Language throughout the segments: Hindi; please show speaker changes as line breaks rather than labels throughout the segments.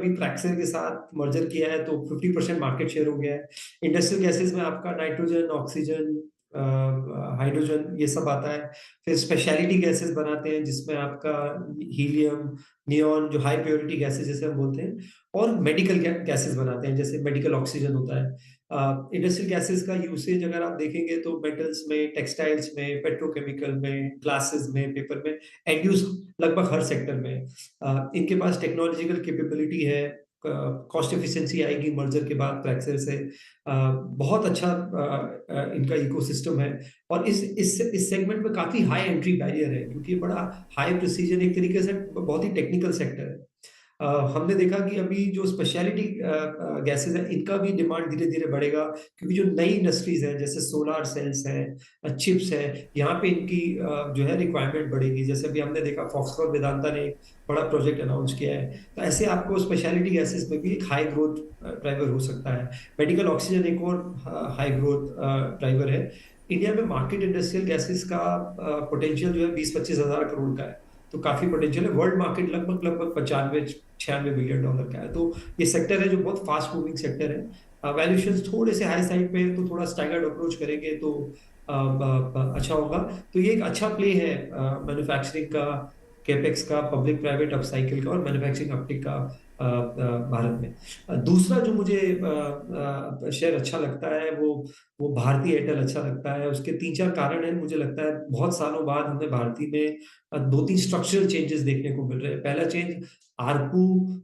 अभी ट्रैक्सन के साथ मर्जर किया है तो 50% मार्केट शेयर हो गया है। इंडस्ट्रियल गैसेस में आपका नाइट्रोजन, ऑक्सीजन, हाइड्रोजन ये सब आता है। फिर स्पेशलिटी गैसेस बनाते हैं जिसमें आपका हीलियम, नियॉन जो हाई प्योरिटी गैसेस जिसे हम बोलते हैं और मेडिकल गैसेस बनाते हैं जैसे मेडिकल ऑक्सीजन होता है। इंडस्ट्रियल गैसेस का यूसेज अगर आप देखेंगे तो मेटल्स में, टेक्सटाइल्स में, पेट्रोकेमिकल में, ग्लासेस में, पेपर में, एंड यूज लगभग हर सेक्टर में। इनके पास टेक्नोलॉजिकल कैपेबिलिटी है, कॉस्ट एफिशिएंसी आएगी मर्जर के बाद ट्रैक्सर से। बहुत अच्छा इनका इकोसिस्टम है और इस सेगमेंट में काफ़ी हाई एंट्री बैरियर है क्योंकि ये बड़ा हाई प्रिसिजन एक तरीके से बहुत ही टेक्निकल सेक्टर है। हमने देखा कि अभी जो स्पेशलिटी गैसेज़ हैं, इनका भी डिमांड धीरे-धीरे बढ़ेगा क्योंकि जो नई इंडस्ट्रीज़ हैं, जैसे सोलार सेल्स हैं, चिप्स हैं, यहाँ पे इनकी जो है रिक्वायरमेंट बढ़ेगी। जैसे अभी हमने देखा फॉक्सकॉन वेदांता ने एक बड़ा प्रोजेक्ट अनाउंस किया है। तो ऐसे आपको स्पेशलिटी गैसेज़ में भी एक हाई ग्रोथ ड्राइवर हो सकता है। मेडिकल ऑक्सीजन एक और हाई ग्रोथ ड्राइवर है। इंडिया में मार्केट इंडस्ट्रियल गैसेज़ का पोटेंशियल जो है 20-25 हज़ार करोड़ का है। तो काफ़ी पोटेंशियल है। वर्ल्ड मार्केट लगभग 95-96 बिलियन डॉलर का है। तो ये सेक्टर है जो बहुत फास्ट मूविंग सेक्टर है। वैल्यूएशंस थोड़े से हाई साइड पे है तो थोड़ा स्टैगर्ड अप्रोच करेंगे तो अच्छा होगा। तो ये एक अच्छा प्ले है मैन्युफैक्चरिंग का, कैपेक्स का, पब्लिक प्राइवेट अपसाइकिल का और मैन्युफैक्चरिंग अपटिक का भारत में। दूसरा जो मुझे शेयर अच्छा लगता है वो भारती एयरटेल अच्छा लगता है। उसके 3-4 कारण हैं मुझे लगता है बहुत सालों बाद हमें भारती में 2-3 स्ट्रक्चरल चेंजेस देखने को मिल रहे हैं। पहला चेंज आरपू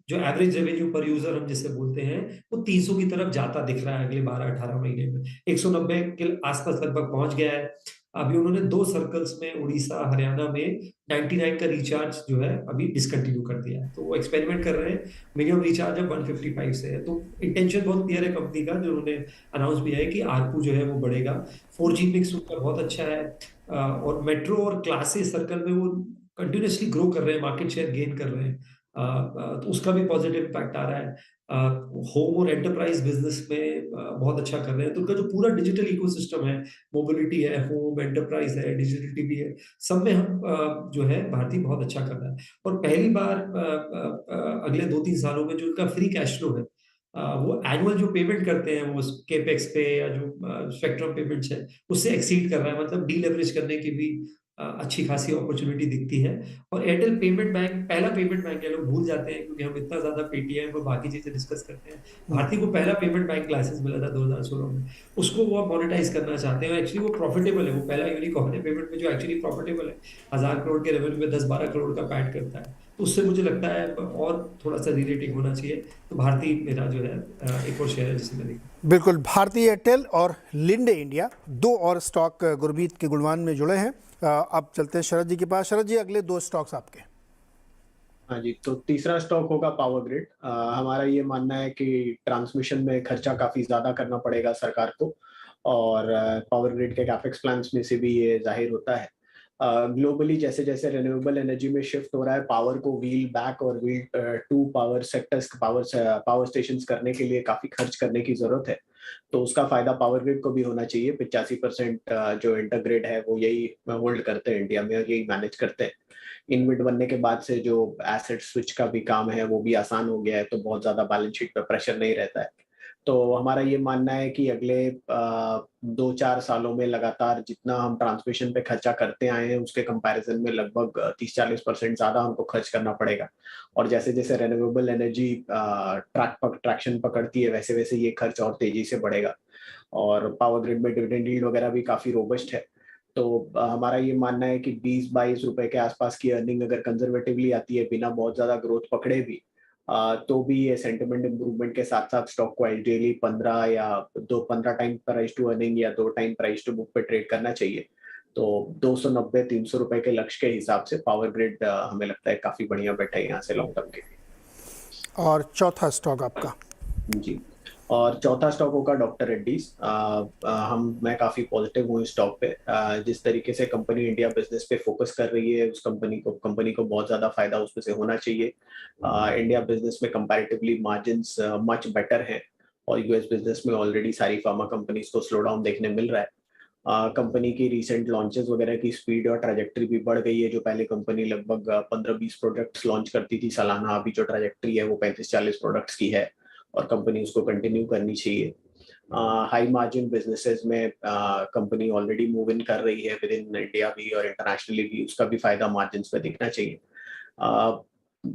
जो एवरेज रेवेन्यू पर यूज़र हम जिसे बोलते हैं, वो 300 की तरफ जाता दिख रहा है अगले 12-18 महीने में। 190 के आस-पास लगभग पहुँच गया है। अभी उन्होंने 2 सर्कल्स में उड़ीसा, हरियाणा में 99 का रिचार्ज जो है अभी डिसकंटिन्यू कर दिया है। तो वो एक्सपेरिमेंट कर रहे हैं। मिनिमम रिचार्ज अब 155 से है। तो इंटेंशन बहुत क्लियर है कंपनी का जो उन्होंने अनाउंस भी है कि आरपू जो है वो बढ़ेगा। 4G मिक्स उनका बहुत अच्छा है। और मेट्रो और क्लास ए सर्कल में वो कंटिन्यूअसली ग्रो कर रहे हैं, मार्केट शेयर गेन कर रहे हैं। तो उसका भी पॉजिटिव इम्पैक्ट आ रहा है। होम और एंटरप्राइज बिजनेस में बहुत अच्छा कर रहे हैं। तो उनका जो पूरा डिजिटल इकोसिस्टम है, मोबिलिटी है, होम, एंटरप्राइज है, डिजिटल टीवी है, सब में हम जो है भारती बहुत अच्छा कर रहा है। और पहली बार अगले 2-3 सालों में जो उनका फ्री कैश फ्लो है, वो एनुअल जो पेमेंट करते हैं वो कैपेक्स पे या जो स्पेक्ट्रम पेमेंट्स है, उससे एक्सीड कर रहा है। मतलब डीलेवरेज करने की भी अच्छी खासी अपॉर्च्युनिटी दिखती है। और एयरटेल पेमेंट बैंक पहला पेमेंट बैंक है, लोग भूल जाते हैं क्योंकि हम इतना ज़्यादा पेटीएम और बाकी चीज़ें डिस्कस करते हैं। भारती को पहला पेमेंट बैंक लाइसेंस मिला था 2016 में। उसको वो अब मोनेटाइज़ करना चाहते हैं। एक्चुअली वो प्रॉफिटेबल है, वो पहला यूनिकॉर्न है पेमेंट में जो एक्चुअली प्रॉफिटेबल है। 1000 करोड़ के रेवेन्यू में 10-12 करोड़ का पैट करता है। तो उससे मुझे लगता है और थोड़ा-सा री-रेटिंग होना चाहिए। तो भारती मेरा जो है एक और शेयर है जिसे मैं देखूँ।
बिल्कुल, भारती एयरटेल और लिंडे इंडिया 2 और स्टॉक गुरमीत के गुणवान में जुड़े हैं। अब चलते हैं शरद जी के पास। शरद जी, अगले 2 स्टॉक्स आपके।
हाँ जी, तो तीसरा स्टॉक होगा पावर ग्रिड। हमारा ये मानना है कि ट्रांसमिशन में खर्चा काफ़ी ज़्यादा करना पड़ेगा सरकार को और पावर ग्रिड के कैपेक्स प्लान्स में से भी ये ज़ाहिर होता है। ग्लोबली जैसे-जैसे रिन्यूएबल एनर्जी में शिफ्ट हो रहा है, पावर को व्हील बैक और wheel to power sectors power stations करने के लिए काफ़ी खर्च करने की ज़रूरत है। तो उसका फ़ायदा पावर ग्रिड को भी होना चाहिए। 85% जो इंटरग्रिड है वो यही होल्ड करते हैं इंडिया में और यही मैनेज करते हैं। इनविड बनने के बाद से जो एसेट स्विच का भी काम है वो भी आसान हो गया है, तो बहुत ज़्यादा बैलेंस शीट पे प्रेशर नहीं रहता है। तो हमारा ये मानना है कि अगले 2-4 सालों में लगातार जितना हम ट्रांसमिशन पे खर्चा करते आए हैं उसके कंपैरिजन में लगभग 30-40% ज़्यादा हमको खर्च करना पड़ेगा। और जैसे-जैसे रिन्यूएबल एनर्जी ट्रैक्शन पकड़ती है वैसे-वैसे ये खर्च और तेज़ी से बढ़ेगा। और पावर ग्रिड में डिविडेंड यील्ड वगैरह भी काफ़ी रोबस्ट है। तो हमारा ये मानना है कि 20-22 रुपए के आसपास की अर्निंग अगर कंजर्वेटिवली आती है बिना बहुत ज़्यादा ग्रोथ पकड़े भी, तो भी ये सेंटिमेंट इम्प्रूवमेंट के साथ-साथ स्टॉक को आइडियली 15 या 15 टाइम प्राइस टू अर्निंग या 2 टाइम प्राइस टू बुक पे ट्रेड करना चाहिए। तो 290-300 रुपए के लक्ष्य के हिसाब से पावर ग्रिड हमें लगता है काफ़ी बढ़िया बेट है यहाँ से लॉन्ग टर्म के लिए।
और चौथा स्टॉक आपका?
जी। और चौथा स्टॉक होगा डॉक्टर रेड्डीज। मैं काफ़ी पॉजिटिव हूँ इस स्टॉक पे। जिस तरीके से कंपनी इंडिया बिजनेस पे फोकस कर रही है उस कंपनी को बहुत ज़्यादा फायदा उसमें से होना चाहिए। इंडिया बिजनेस में कंपैरेटिवली मार्जिन्स मच बेटर हैं और यूएस बिजनेस में ऑलरेडी सारी फार्मा कंपनीज को स्लो डाउन देखने मिल रहा है। कंपनी की रिसेंट लॉन्चेस वगैरह की स्पीड और ट्रैजेक्टरी भी बढ़ गई है। जो पहले कंपनी लगभग 15-20 प्रोडक्ट्स लॉन्च करती थी सालाना, अभी जो ट्रैजेक्टरी है वो 35-40 प्रोडक्ट्स की है और कंपनी उसको कंटिन्यू करनी चाहिए। हाई मार्जिन बिजनेसेस में कंपनी ऑलरेडी मूव इन कर रही है विद इन इंडिया भी और इंटरनेशनली भी, उसका भी फायदा मार्जिन पे दिखना चाहिए।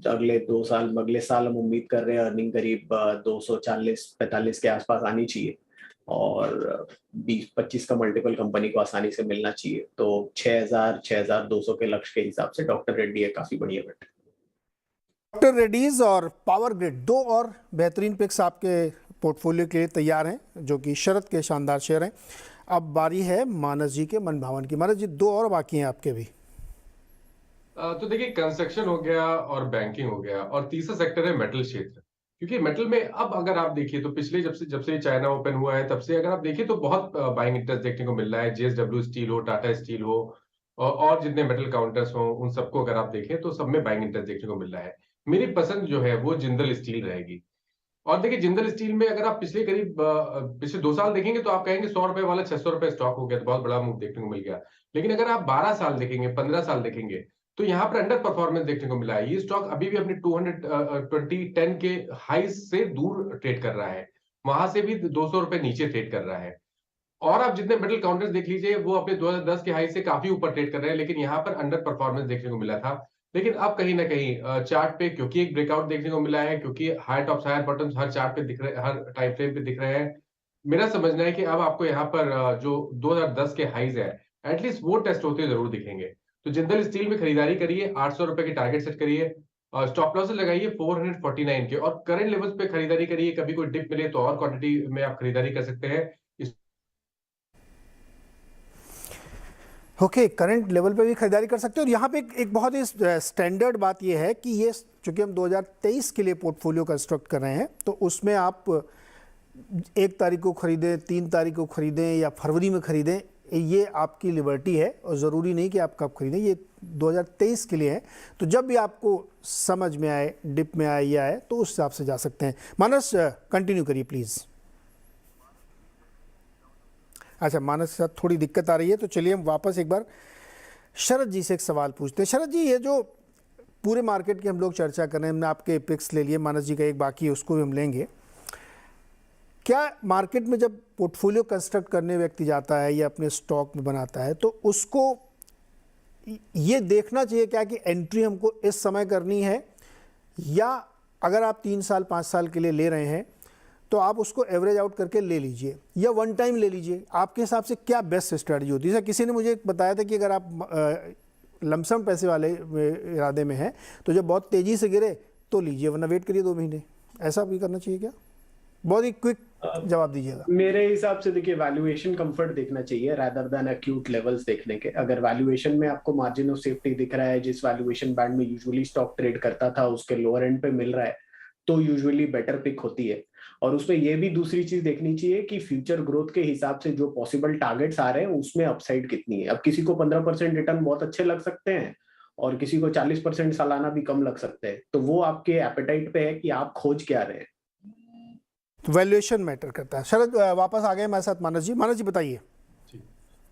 अगले साल हम उम्मीद कर रहे हैं अर्निंग करीब 240-45 के आसपास आनी चाहिए और 20-25 का मल्टीपल कंपनी को आसानी से मिलना चाहिए। तो 6,000-6,200 के लक्ष्य के हिसाब से डॉक्टर रेड्डी है काफी बढ़िया बेट।
डॉक्टर रेड्डीज और पावर ग्रिड, दो और बेहतरीन पिक्स आपके पोर्टफोलियो के लिए तैयार हैं, जो कि शरद के शानदार शेयर हैं। अब बारी है मानस जी के मन भावन की। मानस जी, दो और बाकी हैं आपके भी।
तो देखिए, कंस्ट्रक्शन हो गया और बैंकिंग हो गया, और तीसरा सेक्टर है मेटल क्षेत्र। क्योंकि मेटल में अब अगर आप देखिए तो पिछले जब से चाइना ओपन हुआ है तब से अगर आप देखिए तो बहुत बाइंग इंटरेस्ट देखने को मिल रहा है। जेएसडब्ल्यू स्टील हो, टाटा स्टील हो, और जितने मेटल काउंटर्स हो, उन सबको अगर आप देखें तो सब में बाइंग इंटरेस्ट देखने को मिल रहा है। मेरी पसंद जो है वो जिंदल स्टील रहेगी। और देखिए, जिंदल स्टील में अगर आप पिछले 2 साल देखेंगे तो आप कहेंगे 100 रुपए वाला 600 रुपए स्टॉक हो गया, तो बहुत बड़ा मूव देखने को मिल गया। लेकिन अगर आप 12 साल देखेंगे, 15 साल देखेंगे, तो यहाँ पर अंडर परफॉर्मेंस देखने को मिला है। ये स्टॉक अभी भी अपने 210 के हाई से दूर ट्रेड कर रहा है, वहां से भी 200 रुपए नीचे ट्रेड कर रहा है। और आप जितने मेटल काउंटर्स देख लीजिए वो अपने 2010 के हाई से काफी ऊपर ट्रेड कर रहे हैं, लेकिन यहाँ पर अंडर परफॉर्मेंस देखने को मिला था। लेकिन अब कहीं ना कहीं चार्ट पे क्योंकि एक ब्रेकआउट देखने को मिला है, क्योंकि हाई टॉप्स हायर बॉटम्स हर चार्ट पे दिख रहे, हर टाइम फ्रेम पे दिख रहे हैं, मेरा समझना है कि अब आपको यहाँ पर जो 2010 के हाईज है एटलीस्ट वो टेस्ट होते जरूर दिखेंगे। तो जिंदल स्टील में खरीदारी करिए, 800 रुपए की टारगेट सेट करिए और स्टॉप लॉस लगाइए 449 के, और करंट लेवल्स पे खरीदारी करिए। कभी कोई डिप मिले तो और क्वांटिटी में आप खरीदारी कर सकते हैं।
ओके, करंट लेवल पे भी खरीदारी कर सकते हैं। और यहाँ पे एक बहुत ही स्टैंडर्ड बात ये है कि ये चूंकि हम 2023 के लिए पोर्टफोलियो कंस्ट्रक्ट कर रहे हैं, तो उसमें आप 1 तारीख को खरीदें, 3 तारीख को खरीदें या फरवरी में खरीदें, ये आपकी लिबर्टी है और ज़रूरी नहीं कि आप कब खरीदें। ये 2023 के लिए है, तो जब भी आपको समझ में आए, डिप में आए या आए, तो उस हिसाब से जा सकते हैं। मानस, कंटिन्यू करिए प्लीज़। अच्छा, मानस के साथ थोड़ी दिक्कत आ रही है, तो चलिए हम वापस एक बार शरद जी से एक सवाल पूछते हैं। शरद जी, ये जो पूरे मार्केट की हम लोग चर्चा कर रहे हैं, हमने आपके पिक्स ले लिए, मानस जी का एक बाकी है उसको भी हम लेंगे। क्या मार्केट में जब पोर्टफोलियो कंस्ट्रक्ट करने व्यक्ति जाता है या अपने स्टॉक में बनाता है, तो उसको ये देखना चाहिए क्या कि एंट्री हमको इस समय करनी है, या अगर आप 3 साल 5 साल के लिए ले रहे हैं तो आप उसको एवरेज आउट करके ले लीजिए या वन टाइम ले लीजिए? आपके हिसाब से क्या बेस्ट स्ट्रेटजी होती है? किसी ने मुझे बताया था कि अगर आप लमसम पैसे वाले इरादे में हैं तो जब बहुत तेज़ी से गिरे तो लीजिए, वरना वेट करिए 2 महीने। ऐसा भी करना चाहिए क्या? बहुत ही क्विक जवाब दीजिएगा।
मेरे हिसाब से देखिए, वैल्यूएशन कंफर्ट देखना चाहिए रादर देन एक्यूट लेवल्स देखने के। अगर वैल्यूएशन में आपको मार्जिन ऑफ सेफ्टी दिख रहा है, जिस वैल्यूएशन बैंड में यूजुअली स्टॉक ट्रेड करता था उसके लोअर एंड पे मिल रहा है, तो यूजुअली बेटर पिक होती है। और उसमें ये भी दूसरी चीज देखनी चाहिए कि फ्यूचर ग्रोथ के हिसाब से जो पॉसिबल टारगेट्स आ रहे हैं उसमें अपसाइड कितनी है। अब किसी को 15% रिटर्न बहुत अच्छे लग सकते हैं और किसी को 40% सालाना भी कम लग सकते हैं, तो वो आपके एपेटाइट पे है कि आप खोज क्या रहे हैं।
वैल्यूएशन मैटर करता है। शरद वापस आ गए हमारे साथ मानस जी। मानस जी बताइए।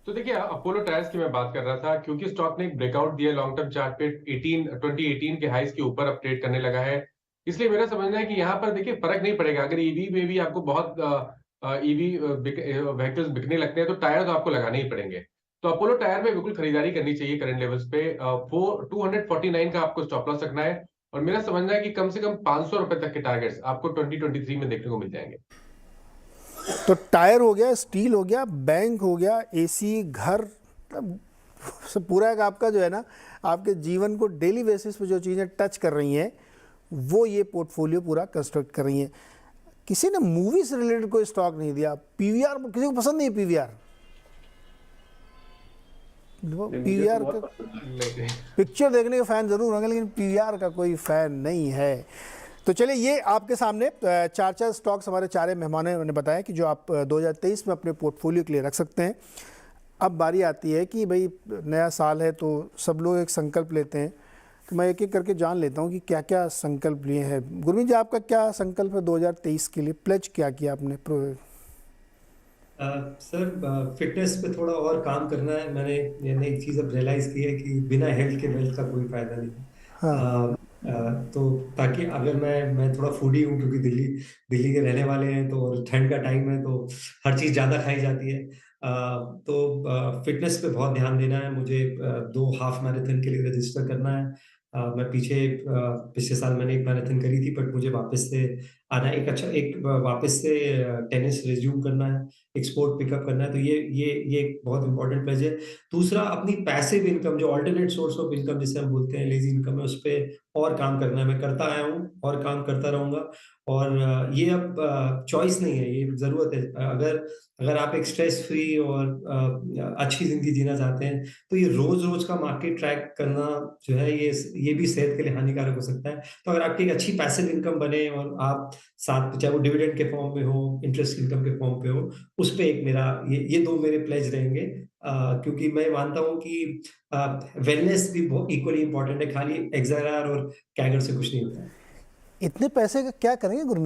तो देखिए, अपोलो टायर्स की मैं बात कर रहा था, क्योंकि स्टॉक ने एक ब्रेकआउट दिया लॉन्ग टर्म चार्ट पे 2018 के हाईज के ऊपर अब ट्रेड करने लगा है। इसलिए मेरा समझना है कि यहाँ पर देखिए फर्क नहीं पड़ेगा। अगर ईवी में भी आपको बहुत ईवी व्हीकल्स बिकने लगते हैं तो टायर तो आपको लगाने ही पड़ेंगे। तो अपोलो टायर में बिल्कुल खरीदारी करनी चाहिए करंट लेवल्स पे। 249 का आपको स्टॉप लॉस रखना है, और मेरा समझना है कि कम से कम 500 रुपए तक के टारगेट्स आपको 2023 में देखने को मिल जाएंगे।
तो टायर हो गया, स्टील हो गया, बैंक हो गया, एसी, घर, सब पूरा एक आपका जो है ना, आपके जीवन को डेली बेसिस पे जो चीज़ें टच कर रही हैं वो ये पोर्टफोलियो पूरा कंस्ट्रक्ट कर रही हैं। किसी ने मूवी से रिलेटेड कोई स्टॉक नहीं दिया। पीवीआर किसी को पसंद नहीं है? पीवीआर का पिक्चर देखने के फैन जरूर होंगे, लेकिन पीवीआर का कोई फैन नहीं है। तो चलिए, ये आपके सामने 4 स्टॉक्स हमारे 4 मेहमानों ने बताया कि जो आप 2023 में अपने पोर्टफोलियो के लिए रख सकते हैं। अब बारी आती है कि भाई नया साल है तो सब लोग एक संकल्प लेते हैं, तो मैं एक एक करके जान लेता हूँ कि क्या क्या संकल्प लिए हैं। गुरमीत जी, आपका क्या संकल्प है 2023 के लिए? प्लेज क्या किया आपने?
सर फिटनेस पे थोड़ा और काम करना है। मैंने एक चीज़ अब रियलाइज़ की है कि बिना हेल्थ के वेल्थ का कोई फ़ायदा नहीं है।
हाँ।
तो ताकि अगर मैं थोड़ा फूडी हूँ, क्योंकि दिल्ली दिल्ली के रहने वाले हैं, तो और ठंड का टाइम है, तो हर चीज़ ज़्यादा खाई जाती है। तो फ़िटनेस पे बहुत ध्यान देना है मुझे। 2 हाफ मैराथन के लिए रजिस्टर करना है। पिछले साल मैंने 1 मैराथन करी थी, बट मुझे वापस से आना है। वापस से टेनिस रिज़्यूम करना है, एक स्पोर्ट पिकअप करना है, तो ये एक बहुत इम्पोर्टेंट प्लेज़ है। दूसरा, अपनी पैसिव इनकम, जो अल्टरनेट सोर्स ऑफ इनकम जिसे हम बोलते हैं, लेज़ी इनकम है, उसपे और काम करना है। मैं करता आया हूँ और काम करता रहूँगा, और ये अब चॉइस नहीं है, ये ज़रूरत है। अगर अगर आप एक स्ट्रेस फ्री और अच्छी ज़िंदगी जीना चाहते हैं, तो ये रोज़-रोज़ का मार्केट ट्रैक करना जो है, ये भी सेहत के लिए हानिकारक हो सकता है। तो अगर आपकी एक अच्छी पैसिव इनकम बने, और आप साथ, चाहे वो डिविडेंड के फॉर्म में हो, इंटरेस्ट इनकम के फॉर्म पे हो, उसपे एक मेरा ये 2 मेरे प्लेज रहेंगे। क्योंकि मैं मानता हूँ कि वेलनेस भी बहुत इक्वली इम्पोर्टेंट है, खाली एक्सआरआर और कैगर से कुछ नहीं होता है।
इतने पैसे का क्या करेंगे गुरमीत